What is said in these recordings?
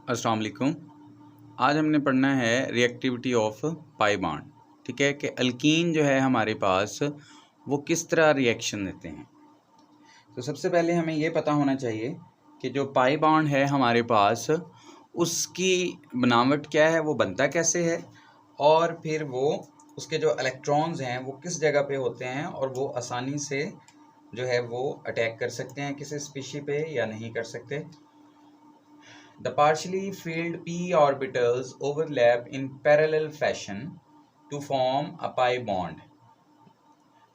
अस्सलाम वालेकुम। आज हमने पढ़ना है रिएक्टिविटी ऑफ पाई बॉन्ड। ठीक है कि अल्कीन जो है हमारे पास वो किस तरह रिएक्शन देते हैं। तो सबसे पहले हमें ये पता होना चाहिए कि जो पाई बॉन्ड है हमारे पास उसकी बनावट क्या है, वो बनता कैसे है, और फिर वो उसके जो इलेक्ट्रॉन्स हैं वो किस जगह पे होते हैं और वो आसानी से जो है वो अटैक कर सकते हैं किसी स्पीशी पे या नहीं कर सकते। The partially filled p orbitals overlap in parallel fashion to form a pi bond।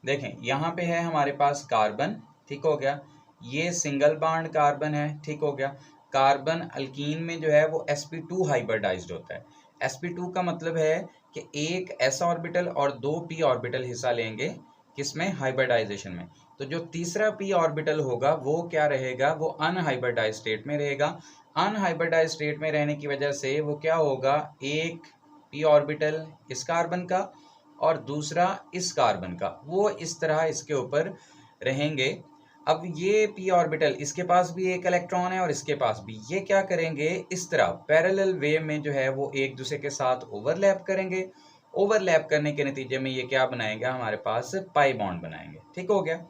देखें यहाँ पे है हमारे पास कार्बन, ठीक हो गया। ये सिंगल बॉन्ड कार्बन है, ठीक हो गया। कार्बन अल्कीन में जो है वो sp2 हाइब्रिडाइज्ड होता है। sp2 का मतलब है कि एक s ऑर्बिटल और दो p ऑर्बिटल हिस्सा लेंगे किसमें, हाइब्रिडाइजेशन में। तो जो तीसरा p ऑर्बिटल होगा वो क्या रहेगा, वो अनहाइब्रिडाइज्ड स्टेट में रहेगा। अनहाइब्रिडाइज्ड स्टेट में रहने की वजह से वो क्या होगा, एक p ऑर्बिटल इस कार्बन का और दूसरा इस कार्बन का, वो इस तरह इसके ऊपर रहेंगे। अब ये p ऑर्बिटल, इसके पास भी एक इलेक्ट्रॉन है और इसके पास भी, ये क्या करेंगे, इस तरह पैरेलल वे में जो है वो एक दूसरे के साथ ओवरलैप करेंगे। ओवरलैप करने के नतीजे में ये क्या बनाएगा, हमारे पास पाई बॉन्ड बनाएंगे, ठीक हो गया।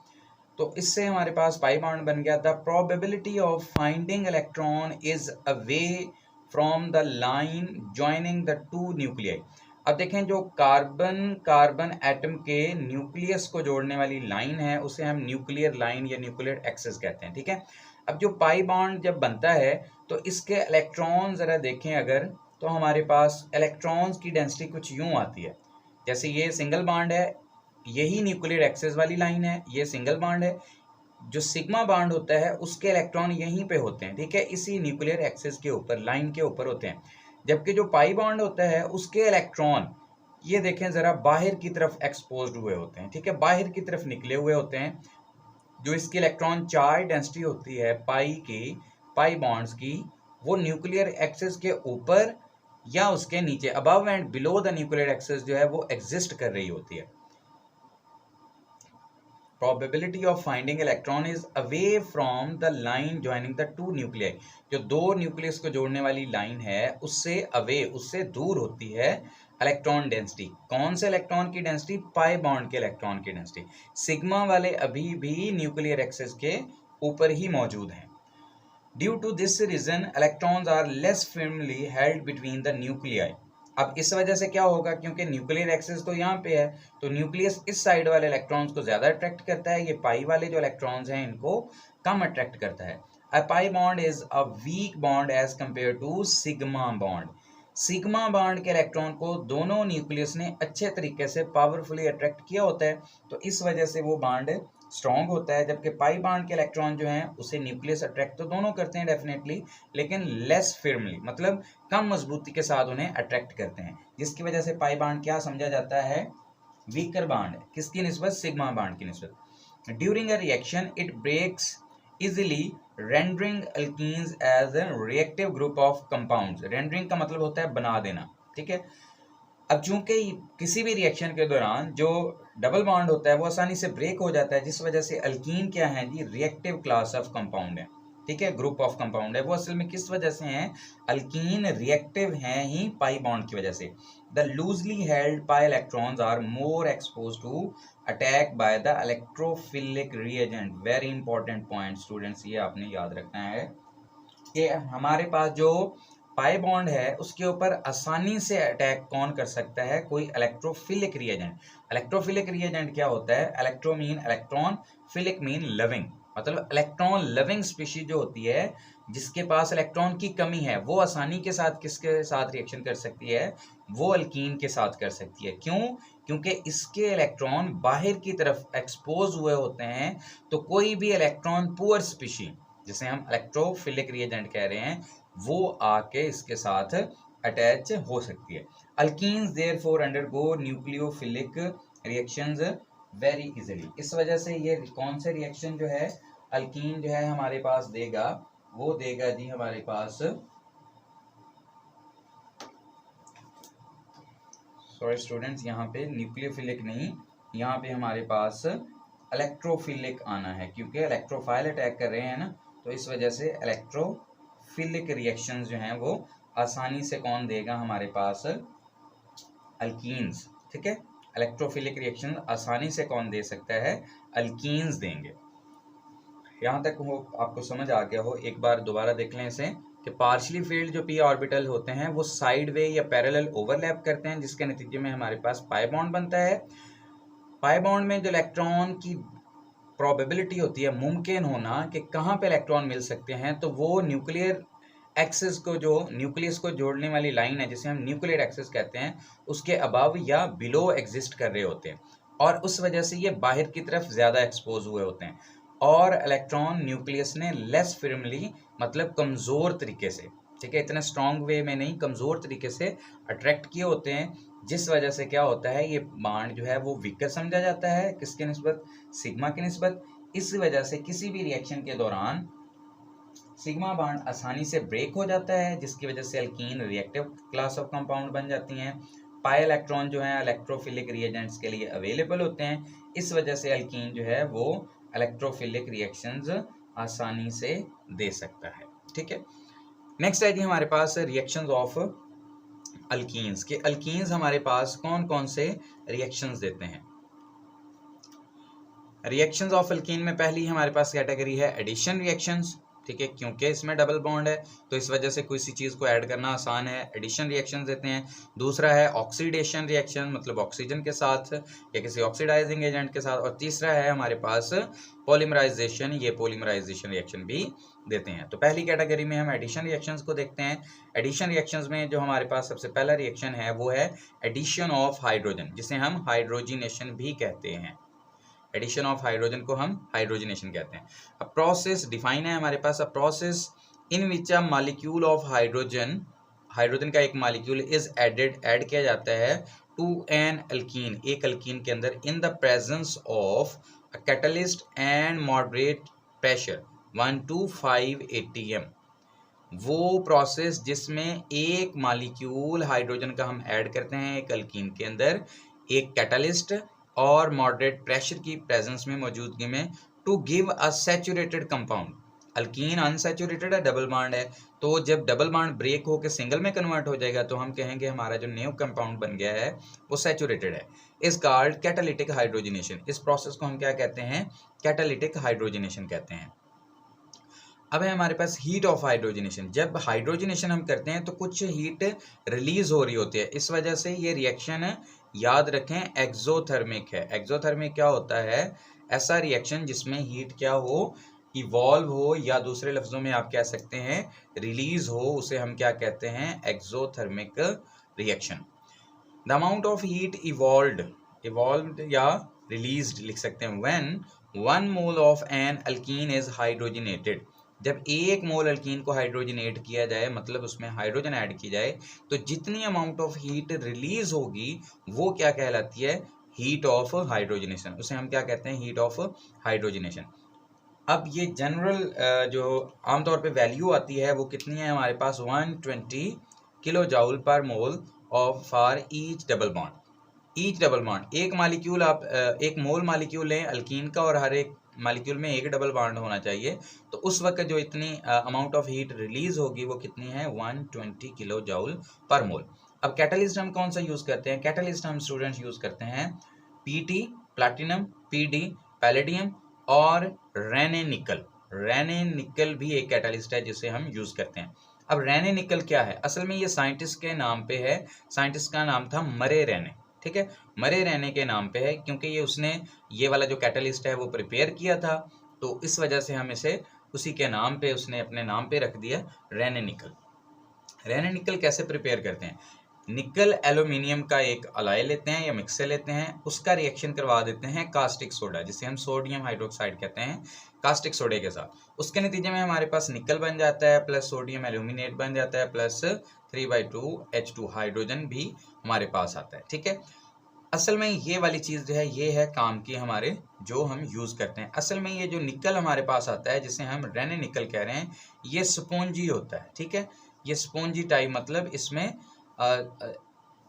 तो इससे हमारे पास पाई बॉन्ड बन गया। The probability of finding electron is away from the line joining the two nuclei. अब देखें, जो कार्बन कार्बन एटम के न्यूक्लियस को जोड़ने वाली लाइन है उसे हम न्यूक्लियर लाइन या न्यूक्लियर एक्सिस कहते हैं, ठीक है। अब जो पाई बॉन्ड जब बनता है तो इसके इलेक्ट्रॉन ज़रा देखें अगर, तो हमारे पास इलेक्ट्रॉन्स की डेंसिटी कुछ यूं आती है। जैसे ये सिंगल बॉन्ड है, यही न्यूक्लियर एक्सिस वाली लाइन है, ये सिंगल बॉन्ड है। जो सिग्मा बॉन्ड होता है उसके इलेक्ट्रॉन यहीं पे होते हैं, ठीक है, इसी न्यूक्लियर एक्सिस के ऊपर, लाइन के ऊपर होते हैं। जबकि जो पाई बॉन्ड होता है उसके इलेक्ट्रॉन, ये देखें ज़रा, बाहर की तरफ एक्सपोज्ड हुए होते हैं, ठीक है, बाहर की तरफ निकले हुए होते हैं। जो इसकी इलेक्ट्रॉन चार्ज डेंसिटी होती है पाई की, पाई बॉन्ड्स की, वो न्यूक्लियर एक्सिस के ऊपर या उसके नीचे, above and below the nuclear axis जो है वो एग्जिस्ट कर रही होती है। Probability of finding electron is away from the line joining the two nuclei। जो दो न्यूक्लियस को जोड़ने वाली लाइन है उससे अवे, उससे दूर होती है इलेक्ट्रॉन डेंसिटी। कौन से इलेक्ट्रॉन की डेंसिटी, पाई बॉन्ड के इलेक्ट्रॉन की डेंसिटी। सिग्मा वाले अभी भी न्यूक्लियर एक्सिस के ऊपर ही मौजूद हैं। Due to this reason electrons are less firmly held between the nuclei। अब इस वजह से क्या होगा, क्योंकि न्यूक्लियर एक्सिस तो यहाँ पे है, तो न्यूक्लियस इस साइड वाले इलेक्ट्रॉन्स को ज्यादा अट्रैक्ट करता है, ये पाई वाले जो इलेक्ट्रॉन्स हैं इनको कम अट्रैक्ट करता है। A pi bond is a weak bond as compare to sigma bond. Sigma bond के इलेक्ट्रॉन को दोनों न्यूक्लियस ने अच्छे तरीके से पावरफुली अट्रैक्ट किया होता है, तो इस वजह से वो बॉन्ड स्ट्रॉन्ग होता है। जबकि पाई बॉन्ड के इलेक्ट्रॉन जो हैं उसे न्यूक्लियस अट्रैक्ट तो दोनों करते हैं डेफिनेटली, लेकिन लेस फिर्मली, मतलब कम मजबूती के साथ उन्हें अट्रैक्ट करते हैं, जिसकी वजह से पाई बॉन्ड क्या समझा जाता है, वीकर बॉन्ड, किसकी निस्बत, सिग्मा बॉन्ड की निस्बत। During a reaction it breaks easily rendering alkenes as a reactive group of compounds. Rendering का मतलब होता है बना देना, ठीक है। अब चूंकि किसी भी रिएक्शन के दौरान जो डबल बॉन्ड होता है वो आसानी से ब्रेक हो जाता है, जिस वजह से अल्कीन क्या है जी, रिएक्टिव क्लास ऑफ कंपाउंड है, ठीक है, ग्रुप ऑफ कंपाउंड है। वो असल में किस वजह से हैं, अल्कीन रिएक्टिव हैं ही पाई बॉन्ड की वजह से। The loosely held pi electrons are more expose to attack by the electrophilic reagent. Very important point students, ये आपने याद रखना है कि हमारे पास जो पाई बॉन्ड है उसके ऊपर आसानी से अटैक कौन कर सकता है, कोई इलेक्ट्रोफिलिक रिएजेंट। इलेक्ट्रोफिलिक रिएजेंट क्या होता है, electro mean electron, philic mean loving, मतलब इलेक्ट्रॉन लविंग स्पीशीज जो होती है जिसके पास इलेक्ट्रॉन की कमी है, वो आसानी के साथ किसके साथ रिएक्शन कर सकती है, वो अल्कीन के साथ कर सकती है। क्यों, क्योंकि इसके इलेक्ट्रॉन बाहर की तरफ एक्सपोज हुए होते हैं। तो कोई भी इलेक्ट्रॉन पुअर स्पीशी जिसे हम इलेक्ट्रोफिलिक रिएजेंट कह रहे हैं, वो आके इसके साथ अटैच हो सकती है। Alkenes therefore undergo nucleophilic reactions very easily. इस वजह से ये कौन से रिएक्शन जो है अल्कीन जो है हमारे पास देगा, वो देगा जी हमारे पास, सॉरी स्टूडेंट्स, यहाँ पे न्यूक्लियोफिलिक नहीं, यहाँ पे हमारे पास इलेक्ट्रोफिलिक आना है, क्योंकि इलेक्ट्रोफाइल अटैक कर रहे हैं ना, तो इस वजह से इलेक्ट्रो इलेक्ट्रोफिलिक रिएक्शंस जो हैं वो आसानी से कौन देगा हमारे पास, अल्कीन्स। ठीक है, इलेक्ट्रोफिलिक रिएक्शन आसानी से कौन दे सकता है, अल्कीन्स देंगे। यहाँ तक हो आपको समझ आ गया हो, एक बार दोबारा देख लें इसे कि पार्शली फील्ड जो पी ऑर्बिटल होते हैं वो साइड वे या पैरेलल ओवरलैप करते हैं, जिसके नतीजे में हमारे पास पाई बॉन्ड बनता है। पाई बॉन्ड में जो इलेक्ट्रॉन की प्रोबेबिलिटी होती है, मुमकिन होना कि कहाँ पे इलेक्ट्रॉन मिल सकते हैं, तो वो न्यूक्लियर एक्सिस को, जो न्यूक्लियस को जोड़ने वाली लाइन है जिसे हम न्यूक्लियर एक्सिस कहते हैं, उसके अबव या बिलो एग्जिस्ट कर रहे होते हैं, और उस वजह से ये बाहर की तरफ ज़्यादा एक्सपोज हुए होते हैं, और इलेक्ट्रॉन न्यूक्लियस ने लेस फिर्मली, मतलब कमज़ोर तरीके से, ठीक है, इतने स्ट्रॉन्ग वे में नहीं, कमज़ोर तरीके से अट्रैक्ट किए होते हैं, जिस वजह से क्या होता है, ये बॉन्ड जो है वो वीकर समझा जाता है, किसके निस्बत, सिग्मा की निस्बत। इस वजह से किसी भी रिएक्शन के दौरान सिग्मा बॉन्ड आसानी से ब्रेक हो जाता है, जिसकी वजह से alkyne reactive class of compound बन जाती हैं। पाई इलेक्ट्रॉन जो है इलेक्ट्रोफिलिक रिएजेंट्स के लिए अवेलेबल होते हैं, इस वजह से अल्कीन जो है वो इलेक्ट्रोफिलिक रिएक्शंस आसानी से दे सकता है। ठीक है, नेक्स्ट है जी हमारे पास रिएक्शंस ऑफ अल्कीन्स के अल्कीन्स हमारे पास कौन कौन से रिएक्शंस देते हैं। रिएक्शंस ऑफ अल्कीन में पहली हमारे पास कैटेगरी है एडिशन रिएक्शंस। ठीक है, क्योंकि इसमें डबल बॉन्ड है तो इस वजह से किसी चीज़ को ऐड करना आसान है, एडिशन रिएक्शन देते हैं। दूसरा है ऑक्सीडेशन रिएक्शन, मतलब ऑक्सीजन के साथ या किसी ऑक्सीडाइजिंग एजेंट के साथ। और तीसरा है हमारे पास पॉलीमराइजेशन, ये पॉलीमराइजेशन रिएक्शन भी देते हैं। तो पहली कैटेगरी में हम एडिशन रिएक्शंस को देखते हैं। एडिशन रिएक्शंस में जो हमारे पास सबसे पहला रिएक्शन है वो है एडिशन ऑफ हाइड्रोजन, जिसे हम हाइड्रोजिनेशन भी कहते हैं। एडिशन ऑफ हाइड्रोजन को हम हाइड्रोजनेशन कहते हैं। अ प्रोसेस डिफाइन है हमारे पास, a process in which a molecule of hydrogen, hydrogen का एक मॉलिक्यूल इज ऐड किया जाता है टू एन अल्कीन, एक अल्कीन के अंदर, in the presence of a catalyst and moderate pressure 1 to 5 atm। वो प्रोसेस जिसमें एक मॉलिक्यूल हाइड्रोजन का हम ऐड करते हैं एक अल्कीन के अंदर, एक कैटलिस्ट और मॉडरेट प्रेशर की प्रेजेंस में, मौजूदगी में, to give a saturated compound. Alkene unsaturated है, डबल बॉन्ड है, तो जब डबल बॉन्ड ब्रेक होकर सिंगल में कन्वर्ट हो जाएगा तो हम कहेंगे हमारा जो न्यू कंपाउंड बन गया है वो सैचुरेटेड है। इस कॉल्ड कैटालिटिक हाइड्रोजनेशन। इस प्रोसेस को हम क्या कहते हैं, कैटालिटिक हाइड्रोजनेशन कहते हैं। अब है हमारे पास हीट ऑफ हाइड्रोजनेशन। जब हाइड्रोजनेशन हम करते हैं तो कुछ हीट रिलीज हो रही होती है, इस वजह से ये रिएक्शन, याद रखें, एक्सोथर्मिक है। एक्सोथर्मिक क्या होता है, ऐसा रिएक्शन जिसमें हीट क्या हो, इवॉल्व हो, या दूसरे लफ्जों में आप कह सकते हैं रिलीज हो, उसे हम क्या कहते हैं, exothermic reaction. The amount of heat evolved या रिलीज्ड लिख सकते हैं। When 1 mole of an alkene is hydrogenated, जब 1 मोल अल्कीन को हाइड्रोजनेट किया जाए, मतलब उसमें हाइड्रोजन ऐड की जाए, तो जितनी अमाउंट ऑफ हीट रिलीज होगी वो क्या कहलाती है, हीट ऑफ हाइड्रोजनेशन। उसे हम क्या कहते हैं, हीट ऑफ हाइड्रोजनेशन। अब ये जनरल जो आमतौर पे वैल्यू आती है वो कितनी है हमारे पास, 120 किलो जाउल पर mole of for each double bond. Each double bond, एक मालिक्यूल आप एक मोल मालिक्यूल लें अल्कीन का, और हर एक मालिक्यूल में एक डबल बॉन्ड होना चाहिए, तो उस वक्त जो इतनी अमाउंट ऑफ हीट रिलीज होगी वो कितनी है, 120 किलो जाउल पर मोल। अब कैटलिस्ट हम कौन सा यूज़ करते हैं, कैटलिस्ट हम स्टूडेंट्स यूज़ करते हैं पीटी प्लैटिनम, पीडी पैलेडियम, और रेने निकल। रेने निकल भी एक कैटलिस्ट है जिसे हम यूज़ करते हैं। अब रेने निकल क्या है, असल में ये साइंटिस्ट के नाम पे है, साइंटिस्ट का नाम था मरे रेने। ठीक है, मरे रेने के नाम पे है, क्योंकि ये उसने ये वाला जो कैटलिस्ट है वो प्रिपेयर किया था, तो इस वजह से हम इसे उसी के नाम पे, उसने अपने नाम पे रख दिया रेने निकल। रेने निकल कैसे प्रिपेयर करते हैं, निकल एल्यूमिनियम का एक अलाय लेते हैं या मिक्सर लेते हैं, उसका रिएक्शन करवा देते हैं कास्टिक सोडा, जिसे हम सोडियम हाइड्रोक्साइड कहते हैं, कास्टिक सोडे के साथ। उसके नतीजे में हमारे पास निकल बन जाता है, प्लस सोडियम एल्यूमिनेट बन जाता है, प्लस 3/2 H2 हाइड्रोजन भी हमारे पास आता है। ठीक है, असल में ये वाली चीज़ जो है ये है काम की हमारे, जो हम यूज़ करते हैं। असल में ये जो निकल हमारे पास आता है जिसे हम रेने निकल कह रहे हैं, ये स्पॉन्जी होता है। ठीक है, ये स्पॉन्जी टाइप, मतलब इसमें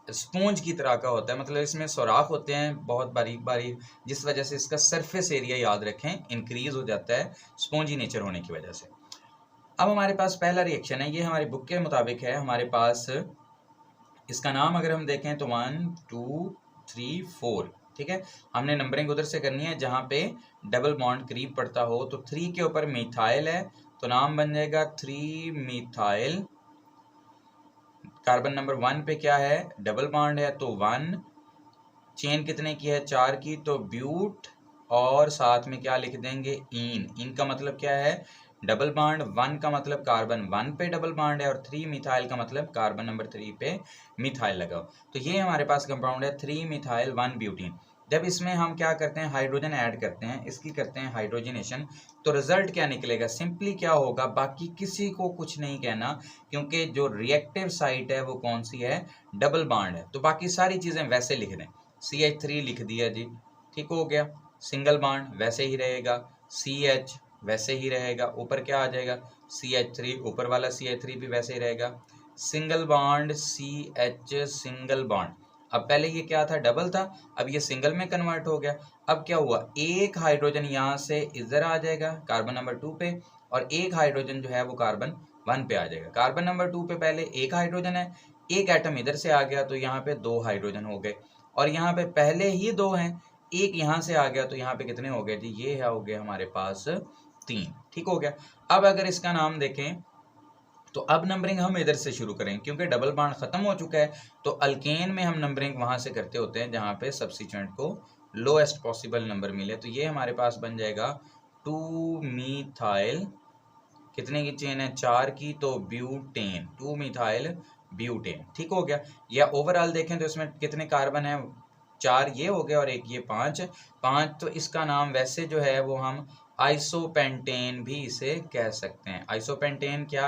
स्पॉन्ज की तरह का होता है, मतलब इसमें सुराख होते हैं बहुत बारीक बारीक, जिस वजह से इसका सरफेस एरिया, याद रखें, इंक्रीज हो जाता है स्पॉन्जी नेचर होने की वजह से। अब हमारे पास पहला रिएक्शन है, ये हमारी बुक के मुताबिक है। हमारे पास इसका नाम अगर हम देखें तो 1 2 3 4, ठीक है। हमने नंबरिंग उधर से करनी है जहाँ पे डबल बॉन्ड करीब पड़ता हो। तो 3 के ऊपर मिथाइल है तो नाम बन जाएगा 3 मिथाइल। कार्बन नंबर 1 पे क्या है, डबल बॉन्ड है तो 1। चेन कितने की है, 4 की, तो ब्यूट, और साथ में क्या लिख देंगे, इन का मतलब क्या है, डबल बॉन्ड। 1 का मतलब कार्बन 1 पे डबल बॉन्ड है, और 3 मिथाइल का मतलब कार्बन नंबर 3 पे मिथाइल लगाओ। तो ये हमारे पास कंपाउंड है 3 मिथाइल 1 ब्यूटीन। जब इसमें हम क्या करते हैं, हाइड्रोजन ऐड करते हैं, इसकी करते हैं हाइड्रोजनेशन, तो रिजल्ट क्या निकलेगा, सिंपली क्या होगा, बाकी किसी को कुछ नहीं कहना, क्योंकि जो रिएक्टिव साइट है वो कौन सी है, डबल बॉन्ड है। तो बाकी सारी चीज़ें वैसे लिख दें, CH3 लिख दिया जी, ठीक हो गया। सिंगल बॉन्ड वैसे ही रहेगा, CH वैसे ही रहेगा, ऊपर क्या आ जाएगा, CH3, ऊपर वाला CH3 भी वैसे ही रहेगा। Single bond CH single bond, अब पहले ये क्या था, डबल था, अब ये सिंगल में कन्वर्ट हो गया। अब क्या हुआ, एक हाइड्रोजन यहाँ से इधर आ जाएगा कार्बन नंबर 2 पे, और एक हाइड्रोजन जो है वो कार्बन 1 पे आ जाएगा। कार्बन नंबर 2 पे पहले एक हाइड्रोजन है, एक एटम इधर से आ गया तो यहाँ पे 2 हाइड्रोजन हो गए, और यहाँ पे पहले ही 2 हैं, एक यहाँ से आ गया तो यहाँ पे कितने हो गए जी, ये हो गए हमारे पास 3, ठीक हो गया। अब अगर इसका नाम देखें तो अब नंबरिंग हम इधर से शुरू करें, क्योंकि डबल बॉन्ड खत्म हो चुका है। तो अल्केन में हम नंबरिंग वहां से करते होते हैं जहां पे सब्स्टिट्यूएंट को लोएस्ट पॉसिबल नंबर मिले। तो ये हमारे पास बन जाएगा 2 मिथाइल, कितने की चेन है, 4 की, तो ब्यूटेन, 2 मिथाइल ब्यूटेन, ठीक हो गया। या ओवरऑल देखें तो इसमें कितने कार्बन है, 4 ये हो गया और एक ये 5। तो इसका नाम वैसे जो है वो हम आइसोपेंटेन भी इसे कह सकते हैं। आइसोपेंटेन क्या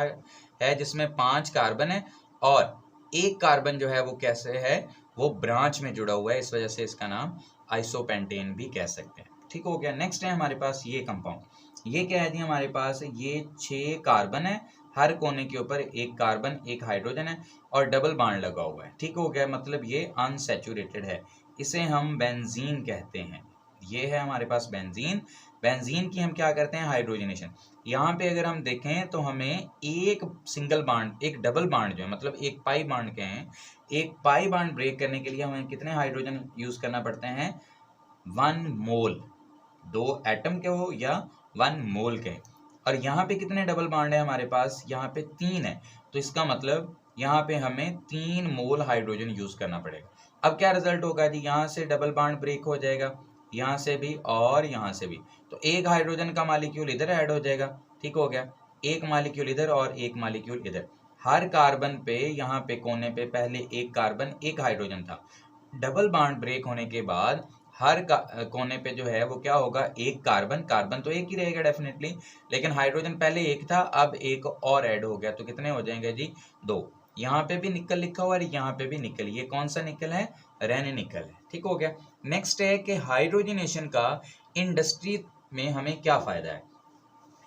है, जिसमें 5 कार्बन है और एक कार्बन जो है वो कैसे है, वो ब्रांच में जुड़ा हुआ है, इस वजह से इसका नाम आइसोपेंटेन भी कह सकते हैं, ठीक हो गया। नेक्स्ट है हमारे पास ये कंपाउंड, ये क्या है जी, हमारे पास ये 6 कार्बन है, हर कोने के ऊपर एक कार्बन एक हाइड्रोजन है और डबल बॉन्ड लगा हुआ है, ठीक हो गया, मतलब ये अनसैचुरेटेड है, इसे हम बेंजीन कहते हैं। ये है हमारे पास बेंजीन। बेंजीन की हम क्या करते हैं, हाइड्रोजनेशन। यहाँ पे अगर हम देखें तो हमें एक सिंगल बॉन्ड, एक डबल बॉन्ड जो है, मतलब एक पाई बॉन्ड के हैं, एक पाई बॉन्ड ब्रेक करने के लिए हमें कितने हाइड्रोजन यूज करना पड़ते हैं, 1 मोल, 2 एटम के हो या 1 मोल के। और यहाँ पे कितने डबल बॉन्ड है हमारे पास, यहाँ पे 3 है, तो इसका मतलब यहाँ पे हमें 3 मोल हाइड्रोजन यूज करना पड़ेगा। अब क्या रिजल्ट होगा जी, यहाँ से डबल बॉन्ड ब्रेक हो जाएगा, यहाँ से भी और यहाँ से भी, तो एक हाइड्रोजन का मॉलिक्यूल इधर ऐड हो जाएगा, ठीक हो गया, एक मॉलिक्यूल इधर और एक मॉलिक्यूल इधर। हर कार्बन पे यहाँ पे कोने पे पहले एक कार्बन एक हाइड्रोजन था, डबल बॉन्ड ब्रेक होने के बाद हर कोने पे जो है वो क्या होगा, एक कार्बन, कार्बन तो एक ही रहेगा डेफिनेटली, लेकिन हाइड्रोजन पहले एक था, अब एक और ऐड हो गया, तो कितने हो जाएंगे जी, 2। यहाँ पे भी निकल लिखा हुआ और यहाँ पे भी निकल, ये कौन सा निकल है, रेने निकल है, ठीक हो गया। नेक्स्ट है कि हाइड्रोजनेशन का इंडस्ट्री में हमें क्या फायदा है।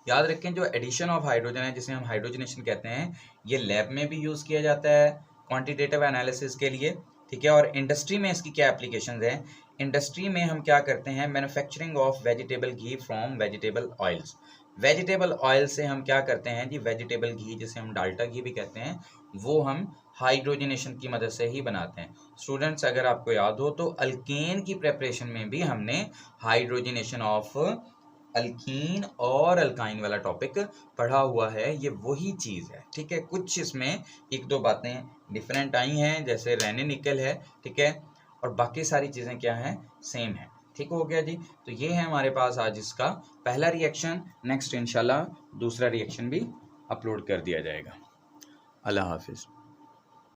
याद रखें जो एडिशन ऑफ हाइड्रोजन है, जिसे हम हाइड्रोजनेशन कहते हैं, ये लैब में भी यूज किया जाता है क्वांटिटेटिव एनालिसिस के लिए, ठीक है। और इंडस्ट्री में इसकी क्या एप्लीकेशंस हैं, इंडस्ट्री में हम क्या करते हैं, manufacturing of vegetable ghee from vegetable oils. Vegetable oil से हम क्या करते हैं जी, वेजिटेबल घी, जिसे हम डाल्टा घी भी कहते हैं, वो हम हाइड्रोजनेशन की मदद से ही बनाते हैं। स्टूडेंट्स अगर आपको याद हो तो अल्केन की प्रेपरेशन में भी हमने हाइड्रोजनेशन ऑफ अल्कीन और अल्काइन वाला टॉपिक पढ़ा हुआ है, ये वही चीज़ है, ठीक है। कुछ इसमें एक दो बातें डिफरेंट आई हैं, जैसे रेने निकल है, ठीक है, और बाकी सारी चीज़ें क्या हैं, सेम है, ठीक हो गया जी। तो ये है हमारे पास आज इसका पहला रिएक्शन। नेक्स्ट इंशाल्लाह दूसरा रिएक्शन भी अपलोड कर दिया जाएगा। अल्लाह हाफिज़।